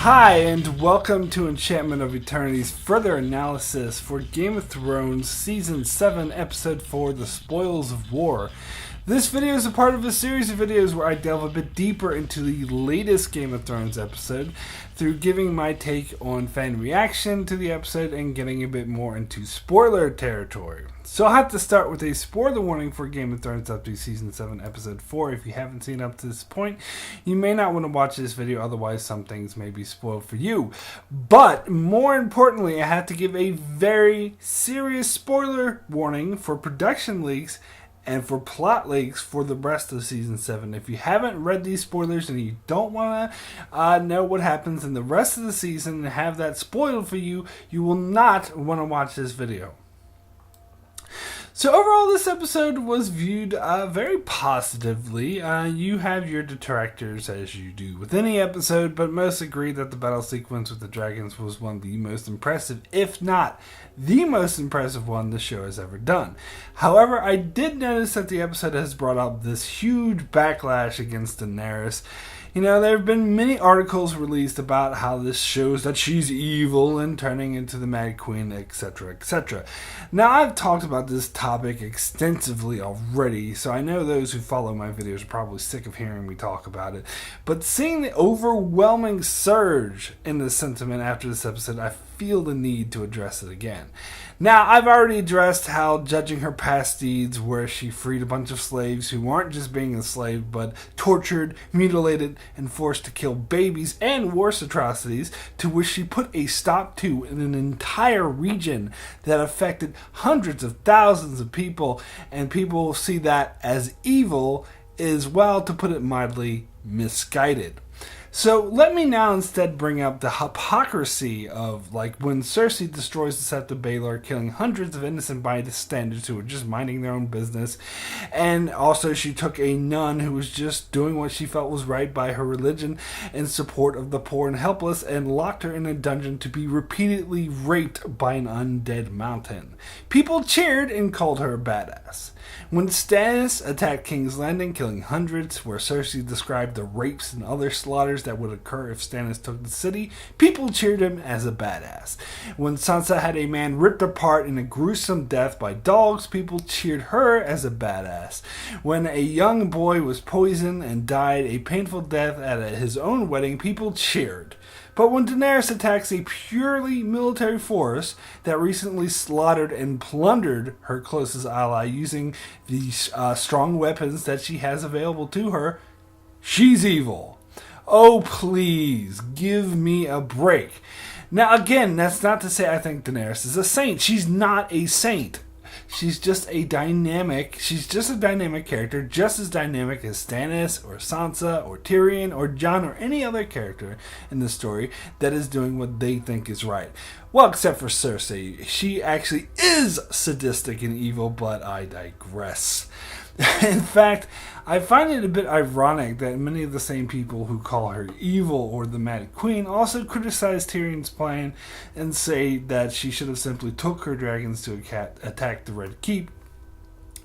Hi, and welcome to Enchantment of Eternity's further analysis for Game of Thrones Season 7, Episode 4, The Spoils of War. This video is a part of a series of videos where I delve a bit deeper into the latest Game of Thrones episode through giving my take on fan reaction to the episode and getting a bit more into spoiler territory. So I'll have to start with a spoiler warning for Game of Thrones up to Season 7, Episode 4. If you haven't seen up to this point, you may not want to watch this video, otherwise some things may be spoiled for you. But more importantly, I have to give a very serious spoiler warning for production leaks and for plot leaks for the rest of Season 7. If you haven't read these spoilers and you don't want to know what happens in the rest of the season and have that spoiled for you, you will not want to watch this video. So overall, this episode was viewed very positively. You have your detractors, as you do with any episode, but most agree that the battle sequence with the dragons was one of the most impressive, if not the most impressive one the show has ever done. However, I did notice that the episode has brought up this huge backlash against Daenerys. You know, there have been many articles released about how this shows that she's evil and turning into the Mad Queen, etc., etc. Now, I've talked about this topic extensively already, so I know those who follow my videos are probably sick of hearing me talk about it. But seeing the overwhelming surge in the sentiment after this episode, I feel the need to address it again. Now, I've already addressed how judging her past deeds, where she freed a bunch of slaves who weren't just being enslaved, but tortured, mutilated, and forced to kill babies, and worse atrocities, to which she put a stop to in an entire region that affected hundreds of thousands of people, and people see that as evil, is, well, to put it mildly, misguided. So let me now instead bring up the hypocrisy of, like, when Cersei destroys the Sept of Baelor, killing hundreds of innocent bystanders who were just minding their own business, and also she took a nun who was just doing what she felt was right by her religion in support of the poor and helpless, and locked her in a dungeon to be repeatedly raped by an undead mountain. People cheered and called her a badass. When Stannis attacked King's Landing, killing hundreds, where Cersei described the rapes and other slaughters that would occur if Stannis took the city, people cheered him as a badass. When Sansa had a man ripped apart in a gruesome death by dogs, people cheered her as a badass. When a young boy was poisoned and died a painful death at his own wedding, people cheered. But when Daenerys attacks a purely military force that recently slaughtered and plundered her closest ally using the strong weapons that she has available to her, she's evil. Oh, please, give me a break. Now, again, that's not to say I think Daenerys is a saint. She's not a saint. She's just a dynamic character, just as dynamic as Stannis or Sansa or Tyrion or Jon or any other character in the story that is doing what they think is right. Well, except for Cersei. She actually is sadistic and evil, but I digress. In fact, I find it a bit ironic that many of the same people who call her evil or the Mad Queen also criticize Tyrion's plan and say that she should have simply took her dragons to attack the Red Keep.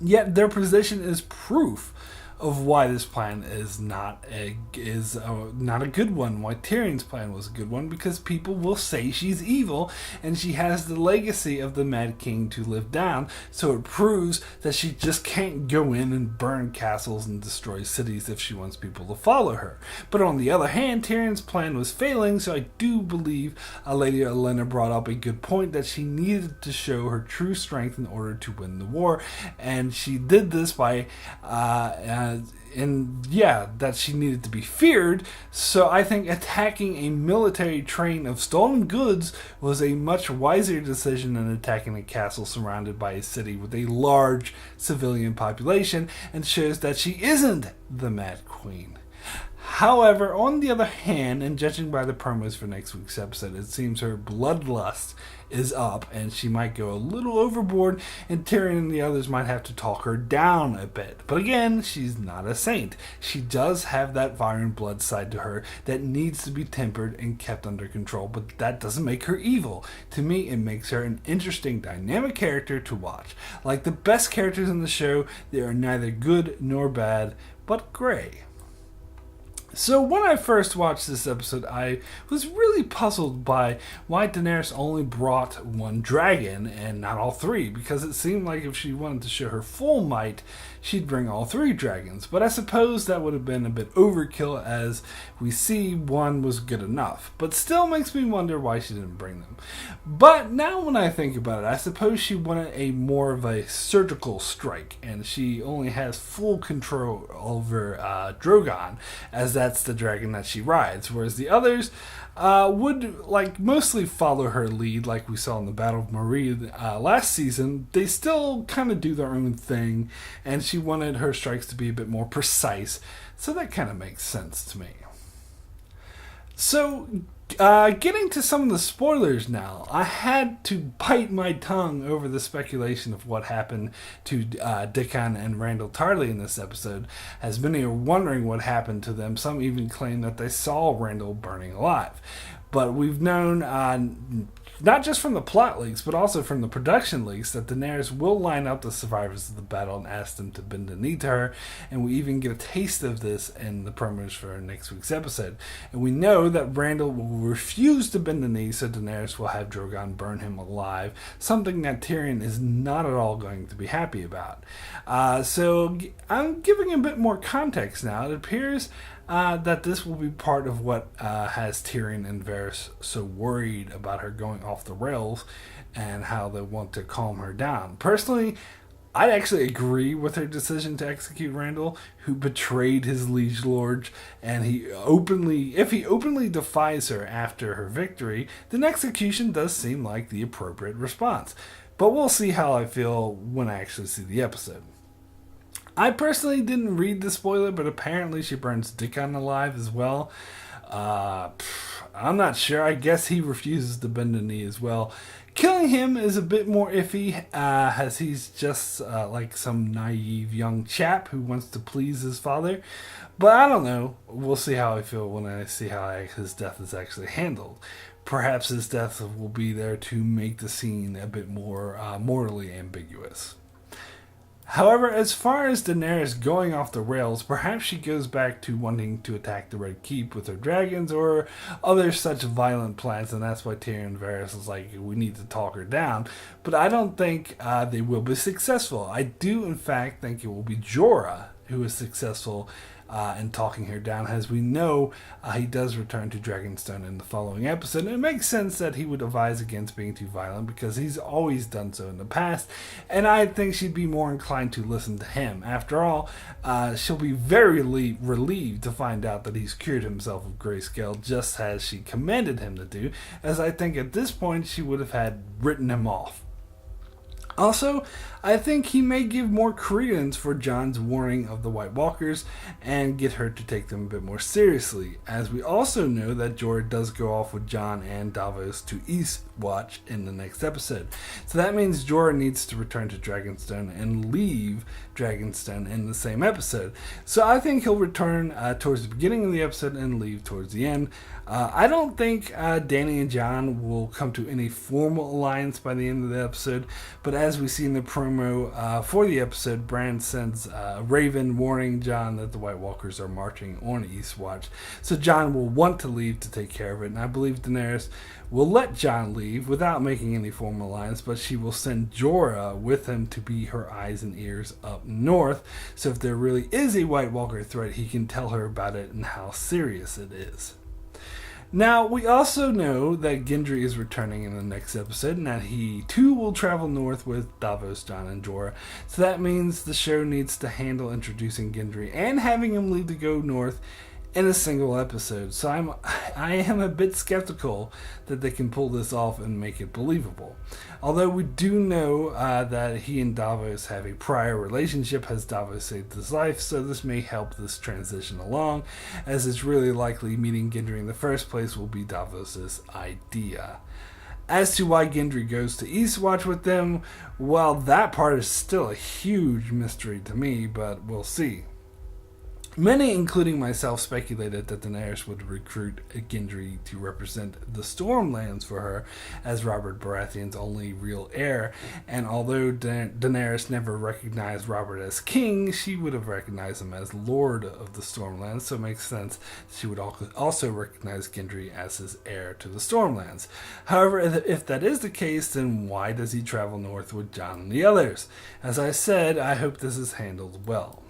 Yet their position is proof of why this plan is not a good one, why Tyrion's plan was a good one, because people will say she's evil and she has the legacy of the Mad King to live down, so it proves that she just can't go in and burn castles and destroy cities if she wants people to follow her. But on the other hand, Tyrion's plan was failing, so I do believe Lady Olenna brought up a good point that she needed to show her true strength in order to win the war, and she did this by that she needed to be feared. So I think attacking a military train of stolen goods was a much wiser decision than attacking a castle surrounded by a city with a large civilian population, and shows that she isn't the Mad Queen. However, on the other hand, and judging by the promos for next week's episode, it seems her bloodlust is up and she might go a little overboard, and Tyrion and the others might have to talk her down a bit. But again, she's not a saint. She does have that fire and blood side to her that needs to be tempered and kept under control, but that doesn't make her evil. To me, it makes her an interesting, dynamic character to watch. Like the best characters in the show, they are neither good nor bad, but gray. So when I first watched this episode, I was really puzzled by why Daenerys only brought one dragon and not all three, because it seemed like if she wanted to show her full might, she'd bring all three dragons. But I suppose that would have been a bit overkill, as we see one was good enough. But still makes me wonder why she didn't bring them. But now when I think about it, I suppose she wanted a more of a surgical strike, and she only has full control over Drogon, as that's the dragon that she rides, whereas the others would mostly follow her lead, like we saw in the Battle of Marie last season. They still kind of do their own thing, and she wanted her strikes to be a bit more precise, so that kind of makes sense to me. So, getting to some of the spoilers now, I had to bite my tongue over the speculation of what happened to Dickon and Randall Tarley in this episode, as many are wondering what happened to them. Some even claim that they saw Randall burning alive. But we've known, not just from the plot leaks, but also from the production leaks, that Daenerys will line up the survivors of the battle and ask them to bend the knee to her, and we even get a taste of this in the promos for next week's episode. And we know that Randall will refuse to bend the knee, so Daenerys will have Drogon burn him alive, something that Tyrion is not at all going to be happy about. So I'm giving a bit more context now. It appears that this will be part of what has Tyrion and Varys so worried about her going off the rails, and how they want to calm her down. Personally, I actually agree with her decision to execute Randall, who betrayed his liege lord, and if he openly defies her after her victory, then execution does seem like the appropriate response. But we'll see how I feel when I actually see the episode. I personally didn't read the spoiler, but apparently she burns Dickon alive as well. I'm not sure. I guess he refuses to bend the knee as well. Killing him is a bit more iffy, as he's just like some naive young chap who wants to please his father. But I don't know. We'll see how I feel when I see how his death is actually handled. Perhaps his death will be there to make the scene a bit more morally ambiguous. However, as far as Daenerys going off the rails, perhaps she goes back to wanting to attack the Red Keep with her dragons or other such violent plans, and that's why Tyrion and Varys is like, we need to talk her down. But I don't think they will be successful. I do, in fact, think it will be Jorah who is successful in talking her down. As we know, he does return to Dragonstone in the following episode, and it makes sense that he would advise against being too violent, because he's always done so in the past, and I think she'd be more inclined to listen to him. After all, she'll be very relieved to find out that he's cured himself of grayscale, just as she commanded him to do, as I think at this point she would have had written him off. Also, I think he may give more credence for Jon's warning of the White Walkers and get her to take them a bit more seriously, as we also know that Jorah does go off with Jon and Davos to Eastwatch in the next episode. So that means Jorah needs to return to Dragonstone and leave Dragonstone in the same episode. So I think he'll return towards the beginning of the episode and leave towards the end. I don't think Dany and Jon will come to any formal alliance by the end of the episode, but as we see in the promo for the episode, Bran sends Raven warning Jon that the White Walkers are marching on Eastwatch. So Jon will want to leave to take care of it, and I believe Daenerys will let Jon leave without making any formal alliance, but she will send Jorah with him to be her eyes and ears up north, so if there really is a White Walker threat, he can tell her about it and how serious it is. Now, we also know that Gendry is returning in the next episode, and that he too will travel north with Davos, Jon, and Jorah. So that means the show needs to handle introducing Gendry and having him leave to go north in a single episode. So I am a bit skeptical that they can pull this off and make it believable. Although we do know that he and Davos have a prior relationship, as Davos saved his life, so this may help this transition along, as it's really likely meeting Gendry in the first place will be Davos' idea. As to why Gendry goes to Eastwatch with them, well, that part is still a huge mystery to me, but we'll see. Many, including myself, speculated that Daenerys would recruit Gendry to represent the Stormlands for her as Robert Baratheon's only real heir, and although Daenerys never recognized Robert as king, she would have recognized him as Lord of the Stormlands, so it makes sense she would also recognize Gendry as his heir to the Stormlands. However, if that is the case, then why does he travel north with Jon and the others? As I said, I hope this is handled well.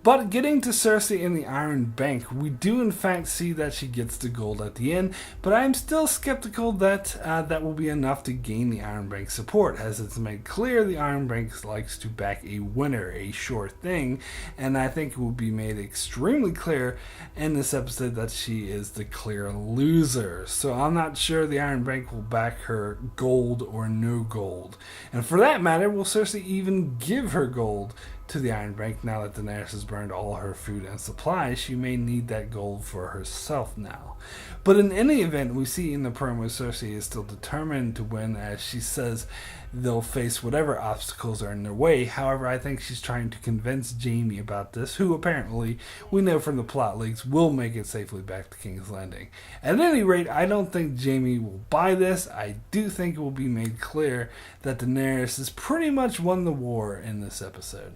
But getting to Cersei in the Iron Bank, we do in fact see that she gets the gold at the end, but I am still skeptical that that will be enough to gain the Iron Bank's support, as it's made clear the Iron Bank likes to back a winner, a sure thing, and I think it will be made extremely clear in this episode that she is the clear loser. So I'm not sure the Iron Bank will back her gold or no gold. And for that matter, will Cersei even give her gold to the Iron Bank now that Daenerys has burned all her food and supplies? She may need that gold for herself now. But in any event, we see in the promo Cersei is still determined to win, as she says they'll face whatever obstacles are in their way. However, I think she's trying to convince Jaime about this, who apparently, we know from the plot leaks, will make it safely back to King's Landing. At any rate, I don't think Jaime will buy this. I do think it will be made clear that Daenerys has pretty much won the war in this episode.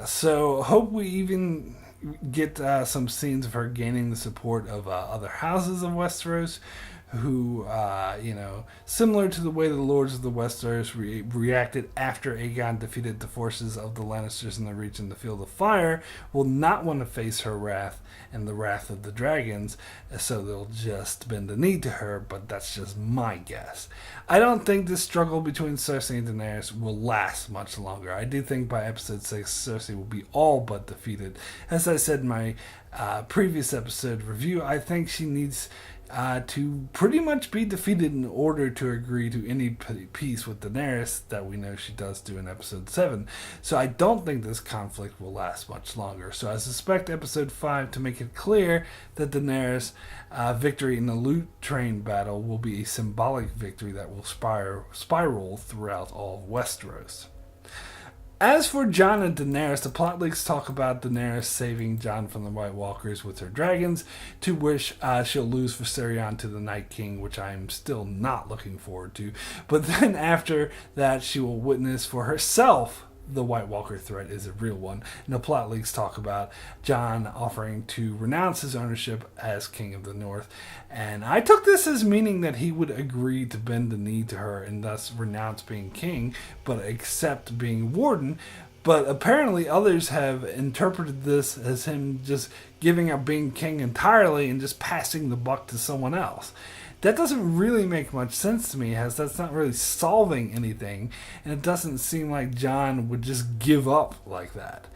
So hope we even get some scenes of her gaining the support of other houses of Westeros, who, similar to the way the Lords of the Westeros reacted after Aegon defeated the forces of the Lannisters in the Reach and the Field of Fire, will not want to face her wrath and the wrath of the dragons, so they'll just bend the knee to her, but that's just my guess. I don't think this struggle between Cersei and Daenerys will last much longer. I do think by episode 6, Cersei will be all but defeated. As I said in my previous episode review, I think she needs to pretty much be defeated in order to agree to any peace with Daenerys that we know she does do in episode 7. So I don't think this conflict will last much longer. So I suspect episode 5 to make it clear that Daenerys' victory in the loot train battle will be a symbolic victory that will spiral throughout all of Westeros. As for Jon and Daenerys, the plot leaks talk about Daenerys saving Jon from the White Walkers with her dragons, to which she'll lose Viserion to the Night King, which I'm still not looking forward to. But then after that, she will witness for herself the White Walker threat is a real one. And the plot leaks talk about Jon offering to renounce his ownership as King of the North. And I took this as meaning that he would agree to bend the knee to her and thus renounce being king, but accept being warden. But apparently others have interpreted this as him just giving up being king entirely and just passing the buck to someone else. That doesn't really make much sense to me, as that's not really solving anything, and it doesn't seem like Jon would just give up like that.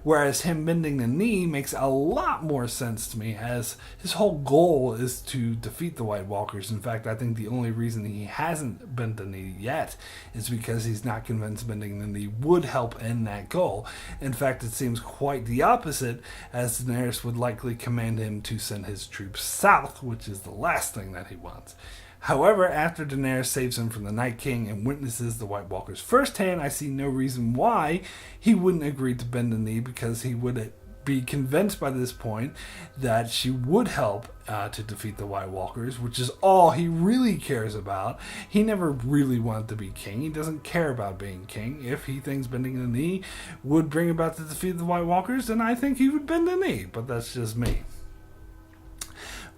Whereas him bending the knee makes a lot more sense to me, as his whole goal is to defeat the White Walkers. In fact, I think the only reason he hasn't bent the knee yet is because he's not convinced bending the knee would help end that goal. In fact, it seems quite the opposite, as Daenerys would likely command him to send his troops south, which is the last thing that he wants. However, after Daenerys saves him from the Night King and witnesses the White Walkers firsthand, I see no reason why he wouldn't agree to bend the knee, because he would be convinced by this point that she would help to defeat the White Walkers, which is all he really cares about. He never really wanted to be king. He doesn't care about being king. If he thinks bending the knee would bring about the defeat of the White Walkers, then I think he would bend the knee, but that's just me.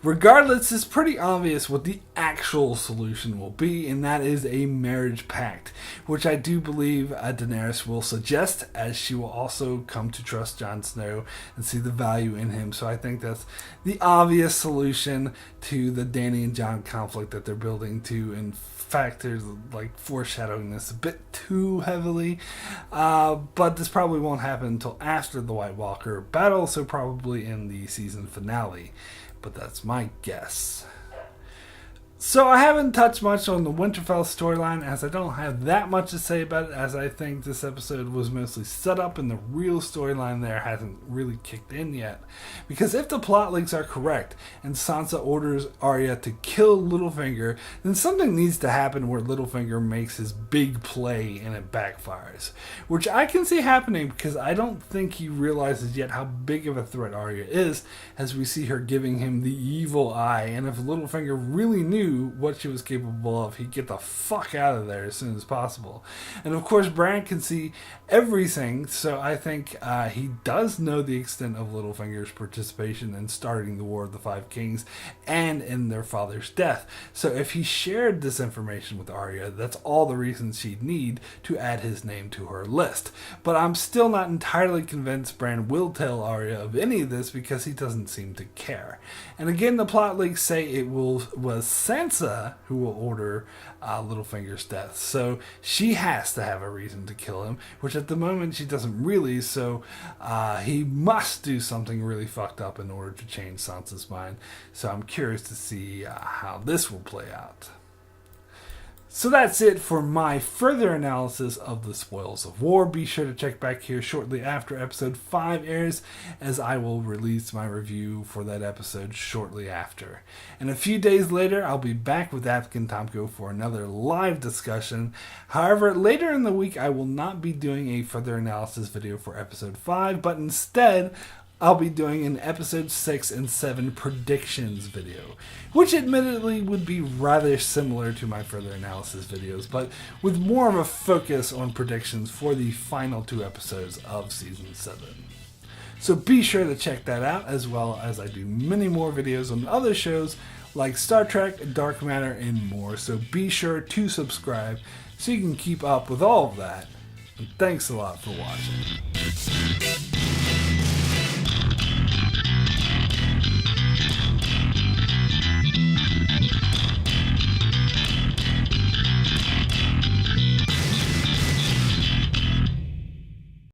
Regardless, it's pretty obvious what the actual solution will be, and that is a marriage pact, which I do believe Daenerys will suggest, as she will also come to trust Jon Snow and see the value in him. So I think that's the obvious solution to the Dany and Jon conflict that they're building to. In fact, there's like foreshadowing this a bit too heavily, but this probably won't happen until after the White Walker battle, so probably in the season finale. But that's my guess. So I haven't touched much on the Winterfell storyline, as I don't have that much to say about it, as I think this episode was mostly set up and the real storyline there hasn't really kicked in yet. Because if the plot links are correct and Sansa orders Arya to kill Littlefinger, then something needs to happen where Littlefinger makes his big play and it backfires. Which I can see happening because I don't think he realizes yet how big of a threat Arya is, as we see her giving him the evil eye, and if Littlefinger really knew what she was capable of, he'd get the fuck out of there as soon as possible. And of course Bran can see everything, so I think he does know the extent of Littlefinger's participation in starting the War of the Five Kings and in their father's death. So if he shared this information with Arya, that's all the reasons she'd need to add his name to her list. But I'm still not entirely convinced Bran will tell Arya of any of this because he doesn't seem to care. And again, the plot leaks say it was Sansa who will order Littlefinger's death, so she has to have a reason to kill him, which at the moment she doesn't really, so he must do something really fucked up in order to change Sansa's mind. So I'm curious to see how this will play out. So that's it for my further analysis of the Spoils of War. Be sure to check back here shortly after episode 5 airs, as I will release my review for that episode shortly after. And a few days later, I'll be back with Afghan Tomko for another live discussion. However, later in the week, I will not be doing a further analysis video for episode 5, but instead, I'll be doing an episode 6 and 7 predictions video, which admittedly would be rather similar to my further analysis videos, but with more of a focus on predictions for the final 2 episodes of season 7. So be sure to check that out, as well as I do many more videos on other shows like Star Trek, Dark Matter, and more. So be sure to subscribe so you can keep up with all of that. And thanks a lot for watching.